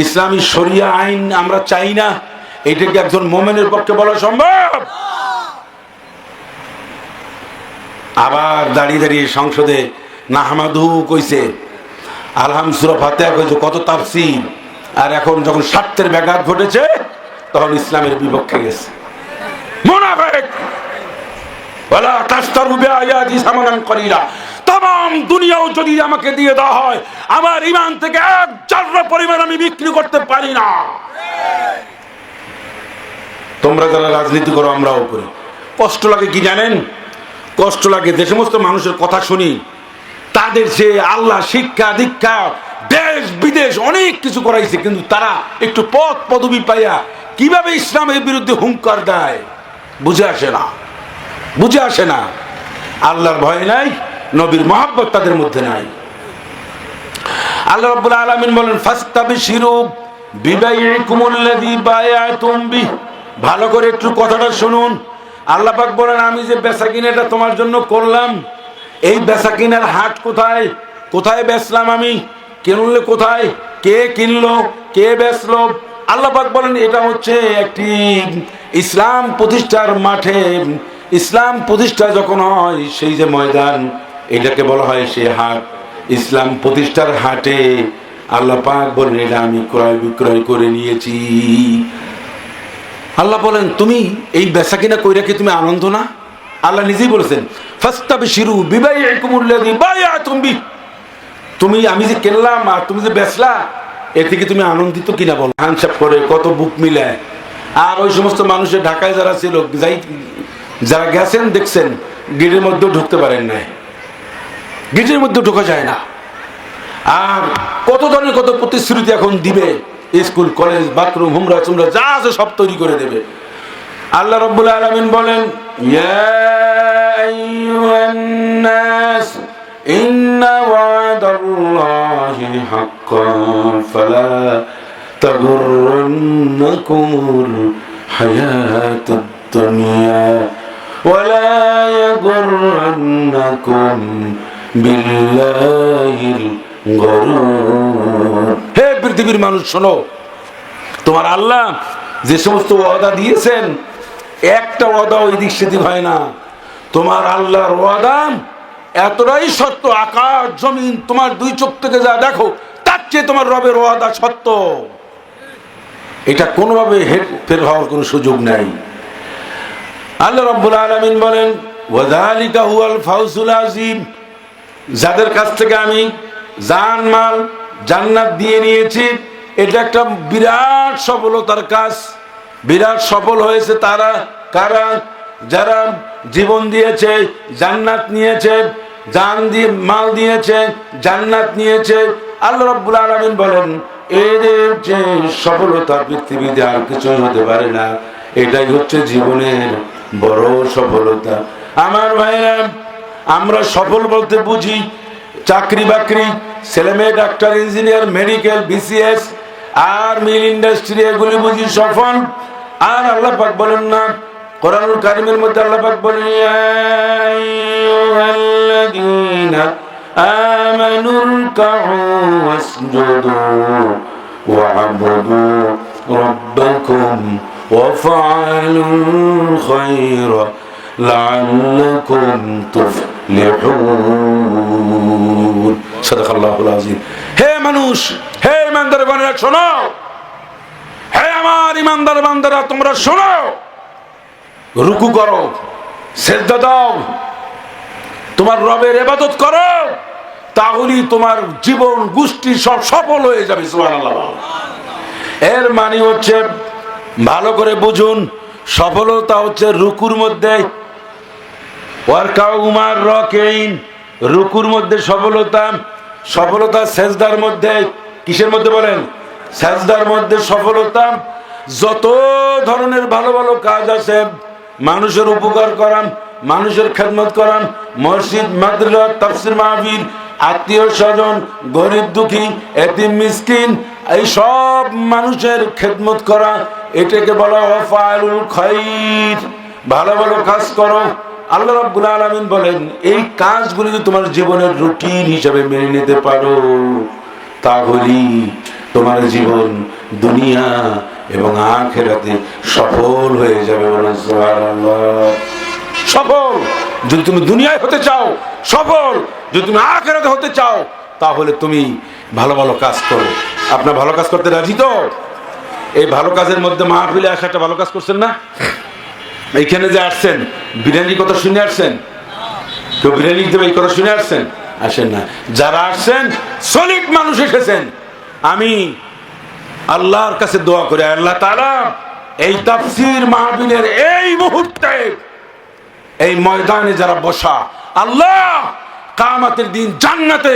ইসলামী শরিয়া আইন আমরা চাই না, এটা কি একজন মোমেনের পক্ষে বলা সম্ভব? আবার দাঁড়িয়ে দাঁড়িয়ে সংসদে নাহমাদু কইছে, আলহাম সূরা ফাতিহা কইছে, কত তাফসীর। আর এখন যখন স্বার্থের ব্যাঘাত ঘটেছে তখন ইসলামের বিপক্ষে গেছে। মুনাফিক, ওয়ালা তাশতারু বিআয়াতি সামানান কলিলা। तमाम দুনিয়াও যদি আমাকে দিয়ে দেওয়া হয়, আমার ঈমান থেকে এক জাররা পরিমাণ আমি বিক্রি করতে পারি না। তোমরা যারা রাজনীতি করো আমরাও করি। কষ্ট লাগে কি জানেন? কষ্ট লাগে যে সমস্ত মানুষের কথা শুনি, তাদের যে আল্লাহ শিক্ষা দীক্ষা দেশ বিদেশ অনেক কিছু করাইছে, কিন্তু তারা একটু পদ পদবি পাইয়া কিভাবে ইসলামের বিরুদ্ধে হুঙ্কার দেয় বুঝে আসে না, বুঝে আসে না। আল্লাহর ভয় নাই, নবীর মহব্বত তাদের মধ্যে নাই। আল্লাহ রাব্বুল আলামিন বলেন, ফাস্তাবশিরু বিবাইকুমুল্লাযী বায়াতুম বিহ। ভালো করে একটু কথাটা শুনুন। আল্লাহ পাক বলেন, আমি যে বেচাকিনাটা তোমার জন্য করলাম, এই বেচাকিনার হাট কোথায়? কোথায় বেচলাম আমি? কিনলে কোথায়? কে কিনলো? কে বেচলো? আল্লাহ পাক বলেন, এটা হচ্ছে একটি ইসলাম প্রতিষ্ঠার মাঠে। ইসলাম প্রতিষ্ঠা যখন হয় সেই যে ময়দান, এটাকে বলা হয় সে হাট। ইসলাম প্রতিষ্ঠার হাটে আল্লাহ পাক বলেন, এটা আমি ক্রয় বিক্রয় করে নিয়েছি। আল্লাহ বলেন, তুমি এই বেচা কিনা কইরা কি তুমি আনন্দ না? আল্লাহ নিজেই বলেছেন, ফাস্তাবশিরু বিবাইকুমুল্লাযী বায়াতুম বিহ। তুমি, আমি যে কিনলাম আর তুমি যে বেচলা, এর থেকে তুমি আনন্দিত কিনা বলো? হ্যান্ডশেক করে কত বুক মিলায়। আর ওই সমস্ত মানুষের ঢাকায় যারা ছিল, যারা গেছেন দেখছেন, গেটের মধ্যেও ঢুকতে পারেন নাই, গেটের মধ্যে ঢোকা যায় না। আর কত ধরনের কত প্রতিশ্রুতি এখন দিবে, স্কুল কলেজ বাথরুম হুমরা চুমরা যা আছে সব তৈরি করে দেবে। আল্লাহ রাব্বুল আলামিন বলেন, ইয়া আইয়ুহান নাস ইন্না ওয়াদাল্লাহি হাক্কান ফালা তাগুররান্নাকুমুল হায়াতুদ দুনিয়া ওয়ালা ইয়াগুররান্নাকুম বিল্লাহিল গরুর। হে পৃথিবীর মানুষ শোনো, তোমার আল্লাহ যে সমস্ত ওয়াদা দিয়েছেন, একটা ওয়াদা ওই দিক সেদিক হয় না। তোমার আল্লাহর ওয়াদা এতটাই সত্য, আকাশ জমিন তোমার দুই চোখ থেকে যা দেখো তার চেয়ে তোমার রবের ওয়াদা সত্য। এটা কোনোভাবে হেরফের হওয়ার কোনো সুযোগ নাই। আল্লাহ রাব্বুল আলামিন বলেন, ওয়াযালিকা হুয়াল ফাউজুল আযীম। যাদের কাছ থেকে আমি জান মাল জান্নাত দিয়ে নিয়েছি, এটা একটা বিরাট সফলতার কাজ। বিরাট সফল হয়েছে তারা কারা? যারা জীবন দিয়েছে, জান্নাত নিয়েছে, জান দিয়ে মাল দিয়েছে, জান্নাত নিয়েছে। আল্লাহ রাব্বুল আলামিন বলেন, এদের যে সফলতা পৃথিবীতে আর কিছু হতে পারে না। এটাই হচ্ছে জীবনের বড় সফলতা। আমার ভাইরা, আমরা সফল বলতে বুঝি চাকরি বাকরি, ছেলে মেয়ে ডাক্তার ইঞ্জিনিয়ার মেডিকেল বিসিএস আর মিল ইন্ডাস্ট্রি, এগুলি বুঝি সফল। আর আল্লাহ পাক বলেন না, কোরআনুল কারীমের মধ্যে আল্লাহ পাক বলেন, ইয়া আইয়ুহাল্লাযীনা আমানু রুকউ ওয়াসজুদু ওয়া'বুদু রাব্বাকুম ওয়াফআলুল খায়রা লাআল্লাকুম তুফলিহুন। সাদাকাল্লাহুল আযীম। হে মানুষ, হে ইমানদার বান্দারা শোনো, হে আমার ইমানদার বান্দারা তোমরা শোনো, রুকু করো, সেজদা দাও, তোমার রবের ইবাদত করো, তাহলেই তোমার জীবন গোষ্ঠী সব সফল হয়ে যাবে। সুবহানাল্লাহ। এর মানে হচ্ছে, ভালো করে বুঝুন, সফলতা হচ্ছে রুকুর মধ্যে, ওয়ারকাউ মা'র রাকিঈন, রুকুর মধ্যে সফলতা। সফলতা সেজদার মধ্যে। কিসের মধ্যে বলেন? সেজদার মধ্যে সফলতা। যত ধরনের ভালো ভালো কাজ আছে, মানুষের উপকার করান, মানুষের খেদমত করান, মসজিদ, মাদ্রাসা, তাফসীর মাহফিল, আত্মীয় স্বজন, গরিব দুঃখী, এতিম মিসকিন, এই সব মানুষের খেদমত করা, এটাকে বলা হয় ফাইলুল খাইর। ভালো ভালো কাজ করো। আল্লাহ রাব্বুল আলামিন বলেন, এই কাজগুলি যদি তোমার জীবনের রুটিন হিসেবে মেনে নিতে পারো, তাহলেই তোমার জীবন দুনিয়া এবং আখিরাতে সফল হয়ে যাবে। বলেন সুবহানাল্লাহ। সফল যদি তুমি দুনিয়ায় হতে চাও, সফল যদি তুমি আখিরাতে হতে চাও, তাহলে তুমি ভালো ভালো কাজ করো। আপনার ভালো কাজ করতে রাজি তো? এই ভালো কাজের মধ্যে মাহফিলে আসা একটা ভালো কাজ করছেন না? এইখানে যে আসছেন, বিরিয়ানির কথা শুনে আসছেন? কেউ বিরিয়ানি দেবে এই কথা শুনে আসছেন? আসেন না। যারা আসছেন, সলিড মানুষ এসেছেন। আমি আল্লাহর কাছে দোয়া করি, আল্লাহ তাআলা এই তাফসীর মাহফিলের এই মুহূর্তে, এই ময়দানে যারা বসা, আল্লাহ কিয়ামতের দিন জান্নাতে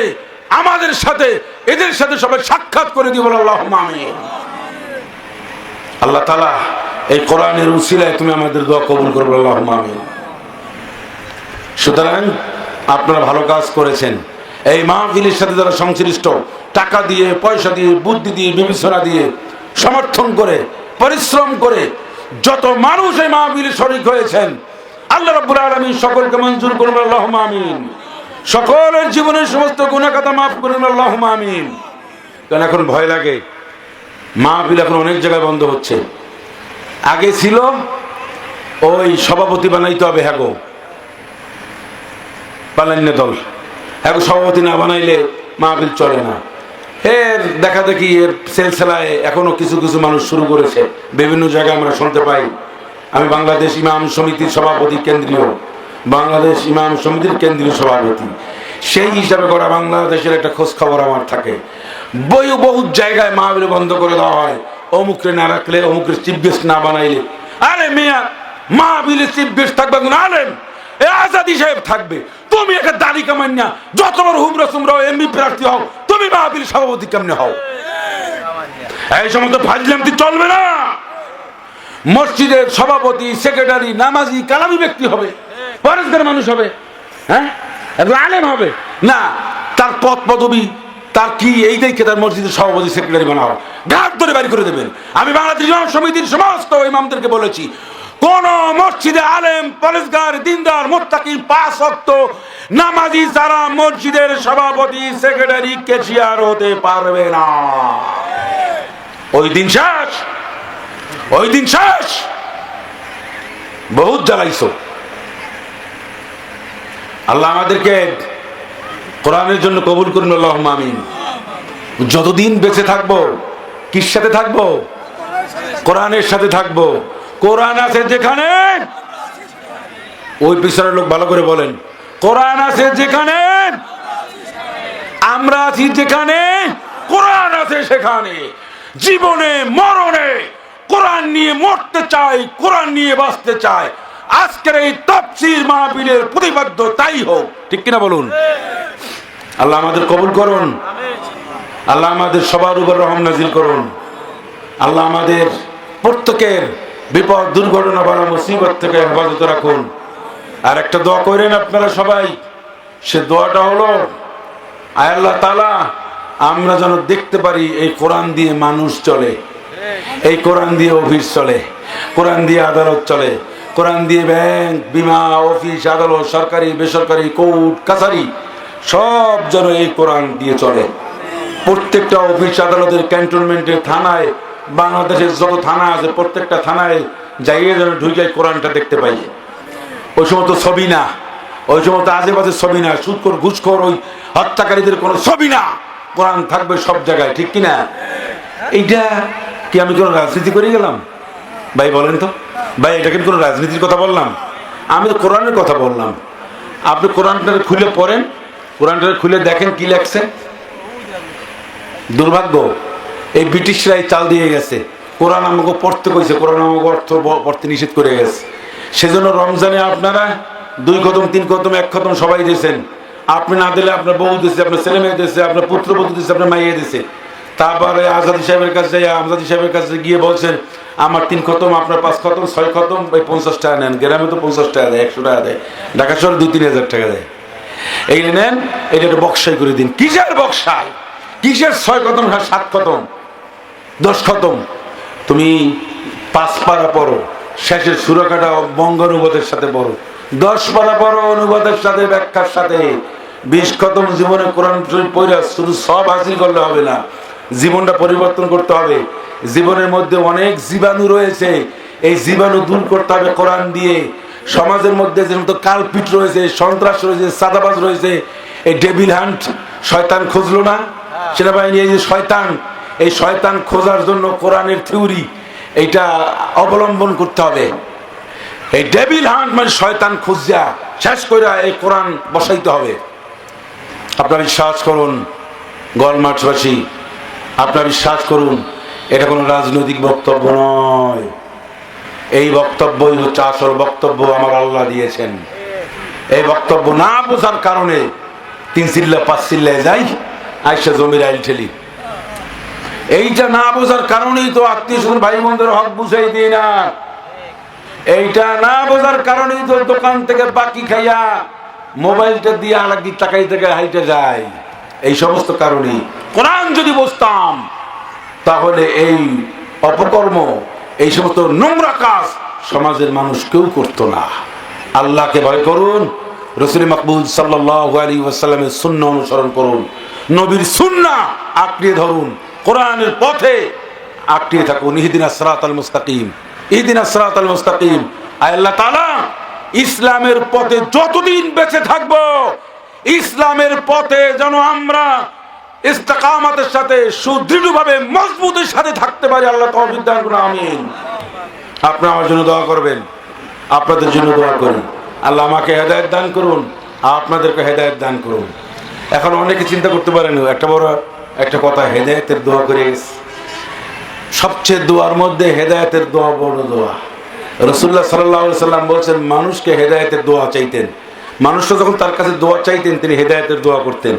আমাদের সাথে, এদের সাথে সবাই সাক্ষাৎ করে দিব। আল্লাহুম্মা আমিন। আল্লাহ তাআলা এই কোরআনের উসিলায় তুমি আমাদের দোয়া কবুল করবে। আল্লাহুম্মা আমিন। সুতরাং আপনারা ভালো কাজ করেছেন। এই মাহফিলের সাথে যারা সংশ্লিষ্ট, টাকা দিয়ে, পয়সা দিয়ে, বুদ্ধি দিয়ে, বিবেচনা দিয়ে, সমর্থন করে, পরিশ্রম করে যত মানুষ এই মাহফিলে শরীক হয়েছেন, আল্লাহ রাব্বুল আলামিন সকলকে মঞ্জুর করুন। আল্লাহুম্মা আমিন। সকলের জীবনের সমস্ত গুনাহ খাতা মাফ করুন। আল্লাহুম্মা আমিন। কারণ এখন ভয় লাগে, মাহফিল এখন অনেক জায়গায় বন্ধ হচ্ছে। আগে ছিল ওই সভাপতি বানাইতে হবে, হ্যাগো বানাইলে দল, হ্যাগো সভাপতি না বানাইলে মাহফিল চলে না। এর দেখা দেখি এর সিলসিলায় এখনো কিছু কিছু মানুষ শুরু করেছে, বিভিন্ন জায়গায় আমরা শুনতে পাই। আমি বাংলাদেশ ইমাম সমিতির সভাপতি, কেন্দ্রীয় বাংলাদেশ ইমাম সমিতির কেন্দ্রীয় সভাপতি, সেই হিসাবে করা বাংলাদেশের একটা খোঁজ খবর আমার থাকে। বহু জায়গায় মাহফিল বন্ধ করে দেওয়া হয়, অমুকরে না রাখলে, অমুকের চিফ গেস্ট না বানাইলে। আরে মিয়া, মাহফিলে চিফ গেস্ট থাকবে কোন আলেম? আজাদি সাহেব থাকবে। তুমি একটা দাড়ি কামান না, যত বড় হুমরা সুমরা এমপি প্রার্থী হও, তুমি মাহফিল সভাপতি কেমনে হও? এই সমস্ত ফাজলামতি চলবে না। মসজিদের সভাপতি, সেক্রেটারি, নামাজি, কালামি ব্যক্তি হবে, পরেশগার মানুষ হবে, হ্যাঁ, আলেম হবে না। তার পদ পদবি, তার কি, এই দেখে তার মসজিদের সভাপতি, সেক্রেটারি বানাও, ঘাট ধরে বাড়ি করে দেবেন। আমি বাংলাদেশ ইমাম সমিতির সমস্ত ইমামদেরকে বলেছি, কোন মসজিদে আলেম, পরেশগার, দিনদার, মুত্তাকি, পাঁচ ওয়াক্ত নামাজি যারা মসজিদের সভাপতি, সেক্রেটারি, ক্যাশিয়ার হতে পারবে না। ওই দিন শেষ, ওই দিন শেষ। বহুত জ্বালাইছো। আল্লাহ আমাদেরকে কোরআনের জন্য কবুল করুন। আল্লাহুম্মা আমিন। যতদিন বেঁচে থাকবো, কির সাথে থাকবো? কোরআনের সাথে থাকবো। কোরআন আছে যেখানে, ওই পিছনের লোক ভালো করে বলেন, কোরআন আছে যেখানে, আমরা আছি যেখানে, কোরআন আছে সেখানে। জীবনে মরণে কোরআন নিয়ে মরতে চাই, কোরআন নিয়ে বাঁচতে চাই। আজকের এই তাফসীর মাহফিলের প্রতিপাদ্য তাই হোক, ঠিক কিনা বলুন? আল্লাহ আমাদের কবুল করুন। আল্লাহ আমাদের সবার উপর রহম নাজিল করুন। আল্লাহ আমাদের প্রত্যেকের বিপদ, দুর্ঘটনা, বালা মুসিবত থেকে হেফাজত রাখুন। আর একটা দোয়া করেন আপনারা সবাই, সে দোয়াটা হলো, আয় আল্লাহ তাআলা, আমরা যেন দেখতে পারি এই কোরআন দিয়ে মানুষ চলে, এই কোরআন দিয়ে অফিস চলে, কোরআন দিয়ে আদালত চলে, কোরআন দিয়ে ব্যাংক, বিমা, অফিস, আদালত, সরকারি, বেসরকারি, কোর্ট, কাছারি, সব যেন এই কোরআন দিয়ে চলে। প্রত্যেকটা অফিস, আদালতের, ক্যান্টনমেন্টের, থানায়, বাংলাদেশের যত থানা আছে প্রত্যেকটা থানায় যাইয়ে যেন ঢুকে কোরআনটা দেখতে পাই। ওই সমস্ত ছবি না, ওই সমস্ত আজেবাজে ছবি না, সুদখোর, ঘুষখোর, ওই হত্যাকারীদের কোনো ছবি না। কোরআন থাকবে সব জায়গায়, ঠিক কিনা? এইটা কি আমি কোনো রাজনীতি করে গেলাম? ভাই বলেন তো ভাই, এটা কিন্তু কোনো রাজনীতির কথা বললাম? আমি তো কোরআনের কথা বললাম, আপনি কোরআনটা খুলে পড়েন, কোরআনটা খুলে দেখেন কি লেখছে। দুর্ভাগ্য, এই ব্রিটিশরাই চাল দিয়ে গেছে, কোরআন আমাকে পড়তে কইছে, কোরআন আমাকে অর্থ পড়তে নিষেধ করে গেছে। সেজন্য রমজানে আপনারা 2 খতম 3 খতম 1 খতম সবাই দিয়েছেন, আপনি না দিলে আপনার বউ দিচ্ছে, আপনার ছেলে মেয়ে দিচ্ছে, আপনার পুত্রবধূ দিচ্ছে, আপনার মাইয়ে দিচ্ছে। তারপরে আজাদি সাহেবের কাছে আমজাদি সাহেবের কাছে গিয়ে বলছেন আমার 3 খতম, আপনার 5 খতম 6 খতম, 50 টাকা নেন। গ্রামে তো 50 টাকা দেয়, 100 টাকা দেয়, ঢাকা শহরে 2-3 হাজার টাকা দেয়। এই নেন, এটা একটা বক্সাই করে দিন। কিসের বক্সাই, কিসের 6 খতম 7 খতম 10 খতম? তুমি 5 পারা পড়ো, শেষের সুরাকাটা বঙ্গানুবাদের সাথে পড়ো, 10 পারা পড়ো অনুবাদের সাথে, ব্যাখ্যার সাথে। 20 খতম জীবনে কোরআন শরীফ পড়া শুধু সব হাসিল করলে হবে না, জীবনটা পরিবর্তন করতে হবে। জীবনের মধ্যে অনেক জীবাণু রয়েছে, এই জীবাণু দূর করতে হবে কোরআন দিয়ে। সমাজের মধ্যে যেমন কালপিট রয়েছে, সন্ত্রাস রয়েছে, সাদাবাজ রয়েছে, এই ডেভিল হান্ট, শয়তান খুঁজলো না সেনাবাহিনী, এই যে শয়তান, এই শয়তান খোঁজার জন্য কোরআনের থিওরি এইটা অবলম্বন করতে হবে। এই ডেভিল হান্ট মানে শয়তান খুঁজা শেষ করে এই কোরআন বসাইতে হবে। আপনারা বিশ্বাস করুন গলমাঠবাসী, আপনারা বিশ্বাস করুন, এটা কোনো রাজনৈতিক বক্তব্য নয়, এই বক্তব্যই হচ্ছে আসল বক্তব্য আমার আল্লাহ দিয়েছেন। এই বক্তব্য না বোঝার কারণে 3 চিল্লা 5 চিল্লায় যাই, আইসা জমির আইল ঠেলি। এইটা না বোঝার কারণেই তো আত্মীয় স্বজন ভাই বোনদের হক বুঝাই দিই না। এইটা না বোঝার কারণেই তো দোকান থেকে বাকি খাইয়া মোবাইলটা দিয়ে আলাদা টাকাই থেকে হাইটে যায়। এই সমস্ত কারণে কোরআন যদি বুঝতাম তাহলে এই অপকর্ম, এই সমস্ত নোংরা কাজ সমাজের মানুষ কেউ করতো না। আল্লাহকে ভয় করুন, রাসূল মাকবুল সাল্লাল্লাহু আলাইহি ওয়াসাল্লামের সুন্নাহ অনুসরণ করুন, নবীর সুন্নাহ আঁকড়িয়ে ধরুন, কোরআনের পথে আঁকড়িয়ে থাকুন। ইহদিনাস সিরাতাল মুস্তাকিম, ইহদিনাস সিরাতাল মুস্তাকিম। আল্লাহ তাআলা ইসলামের পথে যতদিন বেঁচে থাকবো, ইসলামের পথে যেন আমরা ইস্তেকামতের সাথে সুদৃঢ়ভাবে মজবুতের সাথে থাকতে পারি, আল্লাহ তৌফিক দান করুন, আমিন। আপনারা আমার জন্য দোয়া করবেন, আপনাদের জন্য দোয়া করি। আল্লাহ আমাকে হেদায়েত দান করুন, আপনাদেরকে হেদায়েত দান করুন। এখন অনেকে চিন্তা করতে পারেন, একটা বড় একটা কথা, হেদায়েতের দোয়া করে গেছে। সবচেয়ে দোয়ার মধ্যে হেদায়েতের দোয়া বড় দোয়া। রাসূলুল্লাহ সাল্লাল্লাহু আলাইহি সাল্লাম বলেছেন, মানুষকে হেদায়েতের দোয়া চাইতেন, মানুষরা যখন তার কাছে দোয়া চাইতেন তিনি হেদায়েতের দোয়া করতেন।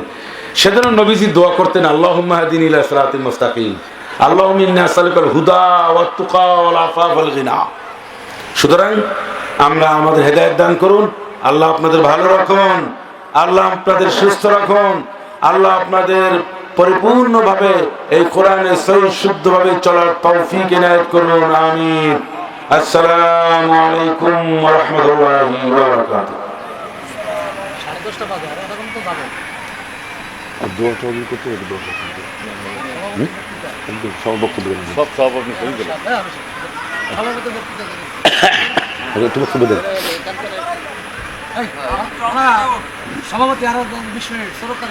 সেজন্য নবীজি দোয়া করতেন, আল্লাহুম্মা হাদিনি ইলা সিরাতিল মুস্তাকিম, আল্লাহুম্মা ইন্নী আসআলুকাল হুদা ওয়াত তুকা ওয়াল আফাফ ওয়াল গিনা। সুতরাং আমরা আমাদের হেদায়েত দান করুন, আল্লাহ আপনাদের ভালো রাখুন, আল্লাহ আপনাদের সুস্থ রাখুন, আল্লাহ আপনাদের পরিপূর্ণভাবে এই কোরআনে সহি শুদ্ধভাবে চলার তৌফিক ইনায়েত করুন, আমিন। আসসালামু আলাইকুম ওয়া রাহমাতুল্লাহি ওয়া বারাকাতুহু। দোয়া টবি করতে হবে, দোয়া করতে একদম সব বক্তব্য সব আপনি কই গেলেন, তুমি বক্তব্য দেন সভাপতি আরো 20 মিনিট সরকার